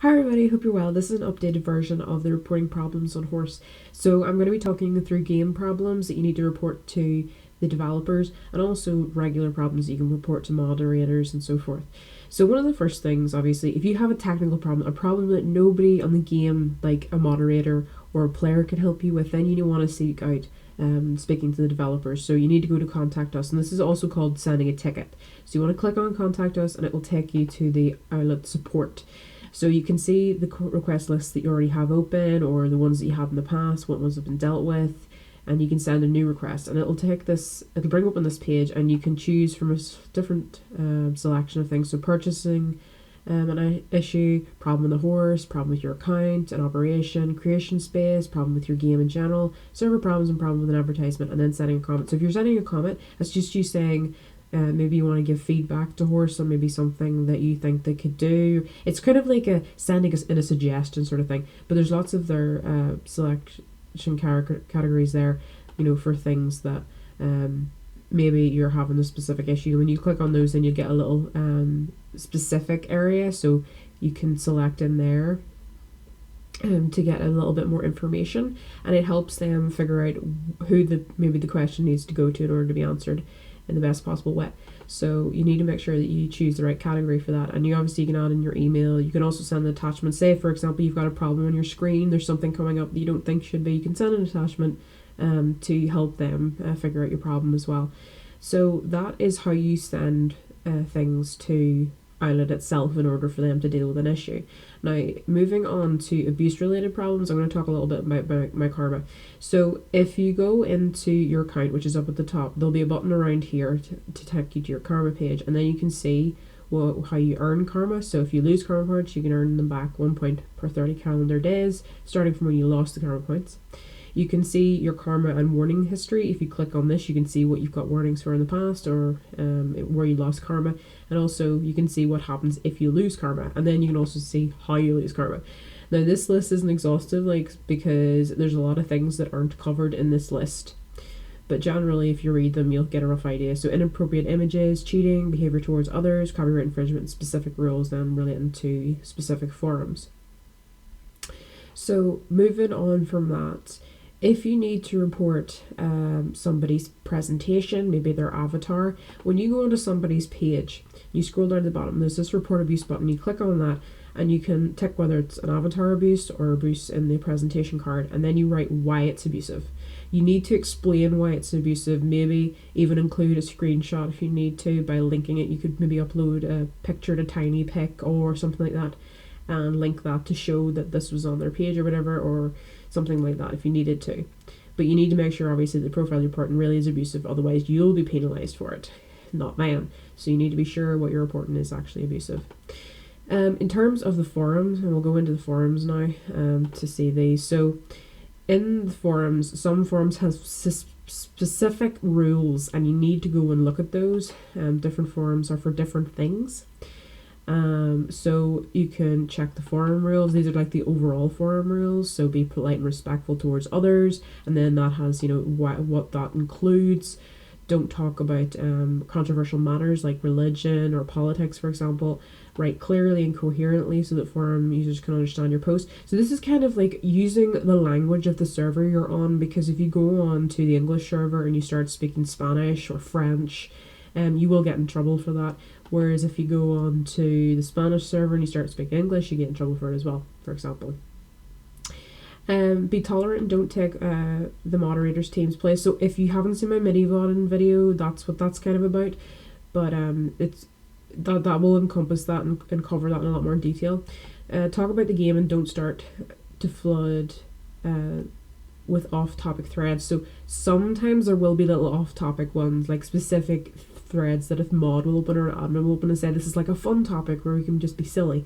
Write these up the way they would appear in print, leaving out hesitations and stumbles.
Hi everybody, hope you're well. This is an updated version of the reporting problems on Howrse. So I'm going to be talking through game problems that you need to report to the developers and also regular problems that you can report to moderators and so forth. So one of the first things, obviously, if you have a technical problem, a problem that nobody on the game, like a moderator or a player, can help you with, then you want to seek out speaking to the developers. So you need to go to contact us, and this is also called sending a ticket. So you want to click on contact us and it will take you to the outlet support. So you can see the request lists that you already have open or the ones that you had in the past, what ones have been dealt with, and you can send a new request and it'll bring up on this page and you can choose from a different selection of things. So purchasing an issue, problem with the horse, problem with your account, an operation, creation space, problem with your game in general, server problems and problem with an advertisement, and then sending a comment. So if you're sending a comment, that's just you saying maybe you want to give feedback to Howrse or maybe something that you think they could do. It's kind of like a sending us in a suggestion sort of thing, but there's lots of their selection categories there, for things that maybe you're having a specific issue. When you click on those, then you get a little specific area, so you can select in there to get a little bit more information, and it helps them figure out who maybe the question needs to go to in order to be answered in the best possible way. So you need to make sure that you choose the right category for that, and you obviously can add in your email. You can also send an attachment. Say for example you've got a problem on your screen, there's something coming up that you don't think should be, you can send an attachment to help them figure out your problem as well. So that is how you send things to Outlet itself in order for them to deal with an issue. Now, moving on to abuse related problems, I'm going to talk a little bit about my karma. So if you go into your account, which is up at the top, there'll be a button around here to take you to your karma page, and then you can see how you earn karma. So if you lose karma points, you can earn them back 1 point per 30 calendar days, starting from when you lost the karma points. You can see your karma and warning history. If you click on this, you can see what you've got warnings for in the past or where you lost karma. And also you can see what happens if you lose karma. And then you can also see how you lose karma. Now this list isn't exhaustive, because there's a lot of things that aren't covered in this list. But generally, if you read them, you'll get a rough idea. So inappropriate images, cheating, behavior towards others, copyright infringement, and specific rules then relating to specific forums. So moving on from that, if you need to report somebody's presentation, maybe their avatar, when you go onto somebody's page, you scroll down to the bottom, there's this report abuse button, you click on that, and you can tick whether it's an avatar abuse or abuse in the presentation card, and then you write why it's abusive. You need to explain why it's abusive, maybe even include a screenshot if you need to by linking it. You could maybe upload a picture to Tiny Pic or something like that and link that to show that this was on their page or whatever, or something like that if you needed to. But you need to make sure obviously the profile you're reporting really is abusive, otherwise you'll be penalised for it, not them. So you need to be sure what you're reporting is actually abusive. In terms of the forums, and we'll go into the forums now to see these. So in the forums, some forums have specific rules and you need to go and look at those. Different forums are for different things. So you can check the forum rules. These are like the overall forum rules. So be polite and respectful towards others, and then that has what that includes. Don't talk about controversial matters like religion or politics, for example. Write clearly and coherently so that forum users can understand your post. So this is kind of like using the language of the server you're on, because if you go on to the English server and you start speaking Spanish or French, you will get in trouble for that. Whereas if you go on to the Spanish server and you start speaking English, you get in trouble for it as well, for example. Be tolerant and don't take the moderator's team's place. So if you haven't seen my mini-VOD video, that's what that's kind of about. But it's that will encompass that and cover that in a lot more detail. Talk about the game and don't start to flood with off-topic threads. So sometimes there will be little off-topic ones, like specific threads that if mod will open or admin will open and say this is like a fun topic where we can just be silly.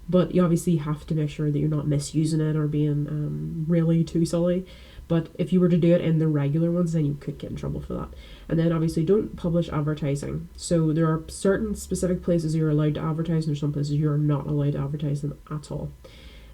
But you obviously have to make sure that you're not misusing it or being really too silly. But if you were to do it in the regular ones, then you could get in trouble for that. And then obviously don't publish advertising. So there are certain specific places you're allowed to advertise and there's some places you're not allowed to advertise them at all.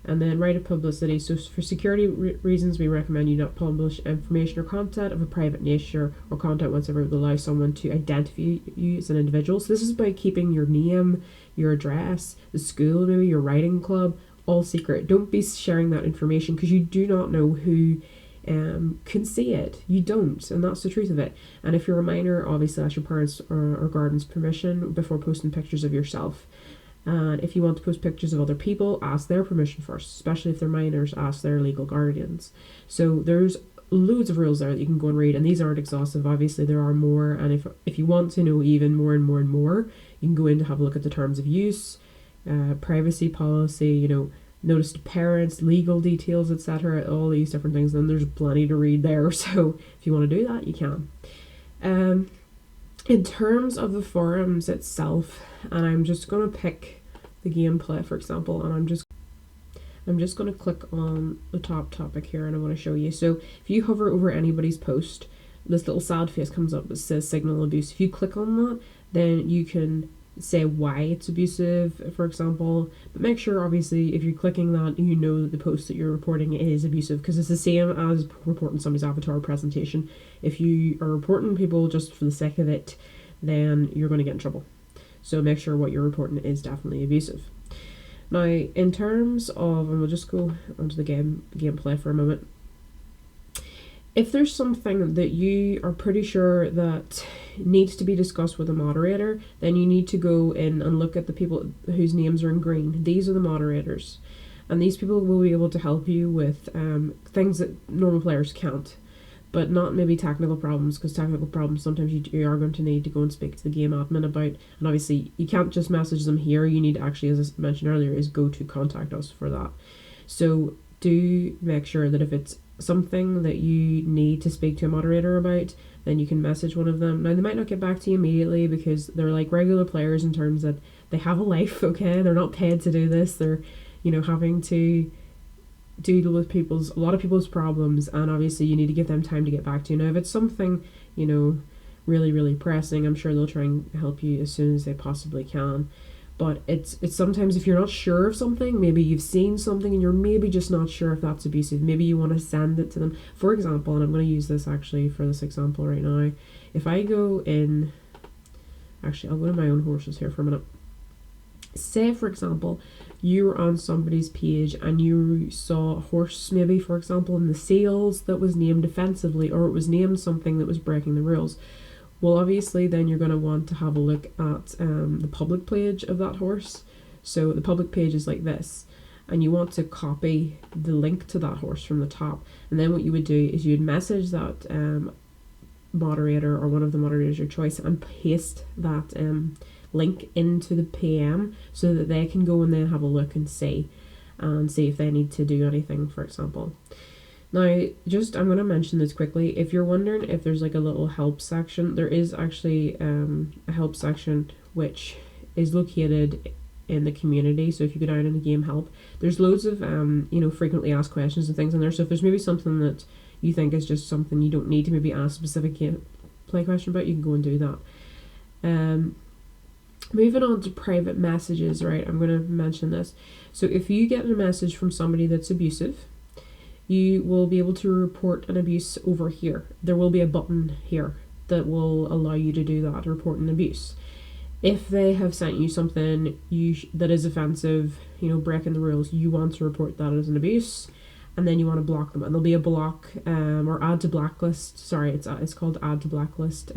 And then right of publicity. So for security reasons, we recommend you not publish information or content of a private nature or content whatsoever that allows someone to identify you as an individual. So this is by keeping your name, your address, the school, maybe your writing club, all secret. Don't be sharing that information because you do not know who can see it. You don't, and that's the truth of it. And if you're a minor, obviously ask your parents or guardian's permission before posting pictures of yourself. And if you want to post pictures of other people, ask their permission first, especially if they're minors, ask their legal guardians. So there's loads of rules there that you can go and read, and these aren't exhaustive. Obviously there are more, and if you want to know even more and more and more, you can go in to have a look at the terms of use, privacy policy, notice to parents, legal details, etc., all these different things. Then there's plenty to read there, so if you want to do that, you can. In terms of the forums itself, and I'm just going to pick the gameplay, for example, and I'm just going to click on the top topic here, and I want to show you. So if you hover over anybody's post, this little sad face comes up that says signal abuse. If you click on that, then you can say why it's abusive, for example, but make sure, obviously, if you're clicking that, you know that the post that you're reporting is abusive, because it's the same as reporting somebody's avatar presentation. If you are reporting people just for the sake of it, then you're going to get in trouble. So make sure what you're reporting is definitely abusive. Now, in terms of, and we'll just go onto the gameplay for a moment. If there's something that you are pretty sure that needs to be discussed with a moderator, then you need to go in and look at the people whose names are in green. These are the moderators. And these people will be able to help you with things that normal players can't. But not maybe technical problems, because technical problems sometimes you are going to need to go and speak to the game admin about. And obviously you can't just message them here. You need to actually, as I mentioned earlier, is go to contact us for that. So do make sure that if it's something that you need to speak to a moderator about, then you can message one of them. Now, they might not get back to you immediately because they're like regular players in terms that they have a life, okay? They're not paid to do this. They're, having to deal with a lot of people's problems, and obviously you need to give them time to get back to you. Now, if it's something, really, really pressing, I'm sure they'll try and help you as soon as they possibly can. But it's sometimes, if you're not sure of something, maybe you've seen something and you're maybe just not sure if that's abusive, maybe you want to send it to them. For example, and I'm going to use this actually for this example right now. If I go in, actually I'll go to my own horses here for a minute. Say, for example, you were on somebody's page and you saw a horse, maybe, for example, in the sales that was named offensively, or it was named something that was breaking the rules. Well, obviously, then you're going to want to have a look at the public page of that horse. So the public page is like this, and you want to copy the link to that horse from the top. And then what you would do is you'd message that moderator or one of the moderators of your choice and paste that link into the PM so that they can go and then have a look and see if they need to do anything, for example. Now, I'm going to mention this quickly. If you're wondering if there's like a little help section, there is actually a help section which is located in the community. So if you go down in the game help, there's loads of frequently asked questions and things in there. So if there's maybe something that you think is just something you don't need to maybe ask a specific gameplay question about, you can go and do that. Moving on to private messages, right? I'm going to mention this. So if you get a message from somebody that's abusive, you will be able to report an abuse over here. There will be a button here that will allow you to do that, report an abuse. If they have sent you something that is offensive, breaking the rules, you want to report that as an abuse, and then you want to block them. And there'll be a block or add to blacklist. Sorry, it's called add to blacklist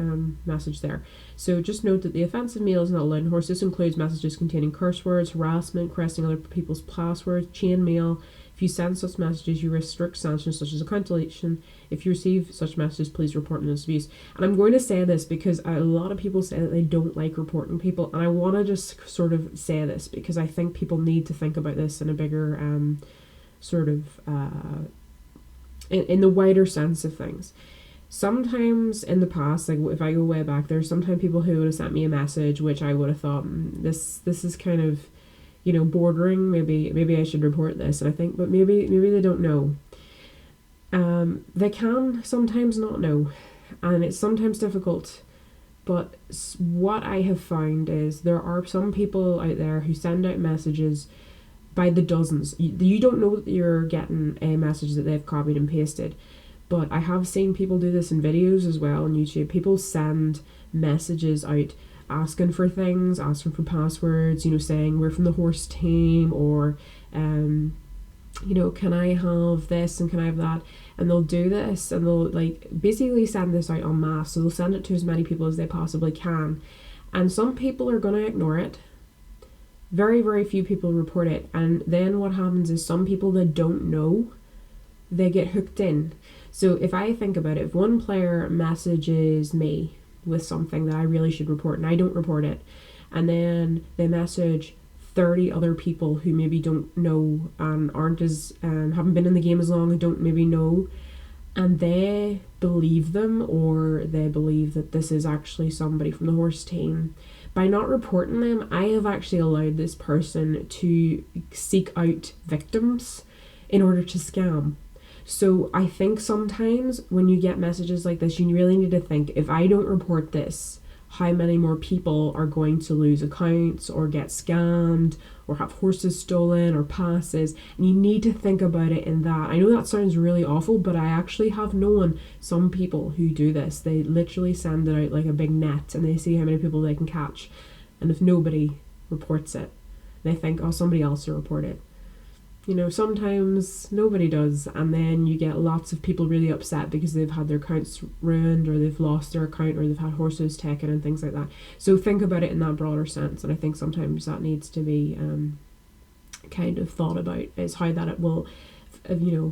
message there. So just note that the offensive mail is not allowed in Howrse. This includes messages containing curse words, harassment, requesting other people's passwords, chain mail. If you send such messages, you risk strict sanctions such as account deletion. If you receive such messages, please report them as abuse. And I'm going to say this because a lot of people say that they don't like reporting people, and I want to just sort of say this because I think people need to think about this in a bigger in the wider sense of things. Sometimes in the past, like if I go way back, there's sometimes people who would have sent me a message which I would have thought, this is kind of, bordering, maybe I should report this. And I think, but maybe they don't know. They can sometimes not know, and it's sometimes difficult. But what I have found is there are some people out there who send out messages by the dozens. You don't know that you're getting a message that they've copied and pasted. But I have seen people do this in videos as well on YouTube. People send messages out asking for things, asking for passwords, saying we're from the Howrse team, or Can I have this and can I have that? And they'll do this and they'll like basically send this out en masse. So they'll send it to as many people as they possibly can. And some people are going to ignore it. Very, very few people report it. And then what happens is some people that don't know, they get hooked in. So if I think about it, if one player messages me with something that I really should report and I don't report it, and then they message 30 other people who maybe don't know and aren't as haven't been in the game as long and don't maybe know, and they believe them, or they believe that this is actually somebody from the Howrse team, by not reporting them, I have actually allowed this person to seek out victims in order to scam. So I think sometimes when you get messages like this, you really need to think, if I don't report this, how many more people are going to lose accounts or get scammed or have horses stolen or passes? And you need to think about it in that. I know that sounds really awful, but I actually have known some people who do this. They literally send it out like a big net and they see how many people they can catch. And if nobody reports it, they think, oh, somebody else will report it. Sometimes nobody does, and then you get lots of people really upset because they've had their accounts ruined, or they've lost their account, or they've had horses taken and things like that. So think about it in that broader sense, and I think sometimes that needs to be kind of thought about, is how that it will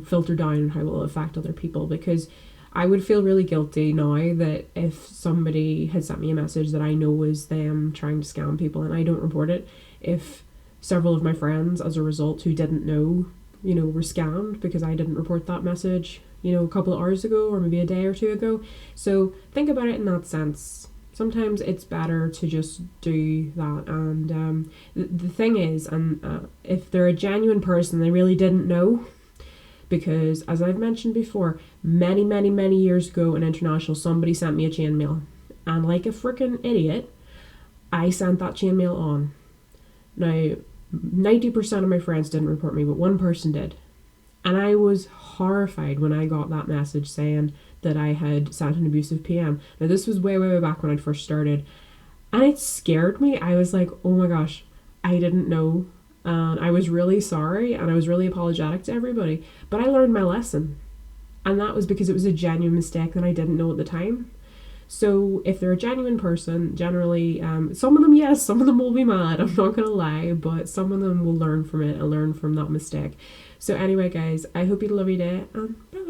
filter down and how it will affect other people. Because I would feel really guilty now that if somebody had sent me a message that I know was them trying to scam people and I don't report it, if several of my friends, as a result, who didn't know, were scammed because I didn't report that message, a couple of hours ago or maybe a day or two ago. So think about it in that sense. Sometimes it's better to just do that. And the thing is, if they're a genuine person, they really didn't know. Because, as I've mentioned before, many, many, many years ago in international, somebody sent me a chainmail. And like a freaking idiot, I sent that chainmail on. Now, 90% of my friends didn't report me, but one person did. And I was horrified when I got that message saying that I had sent an abusive PM. Now, this was way, way, way back when I first started. And it scared me. I was like, oh my gosh, I didn't know. And I was really sorry, and I was really apologetic to everybody. But I learned my lesson. And that was because it was a genuine mistake that I didn't know at the time. So if they're a genuine person, generally, some of them, yes, some of them will be mad, I'm not going to lie, but some of them will learn from it and learn from that mistake. So anyway, guys, I hope you have a lovely day, and bye.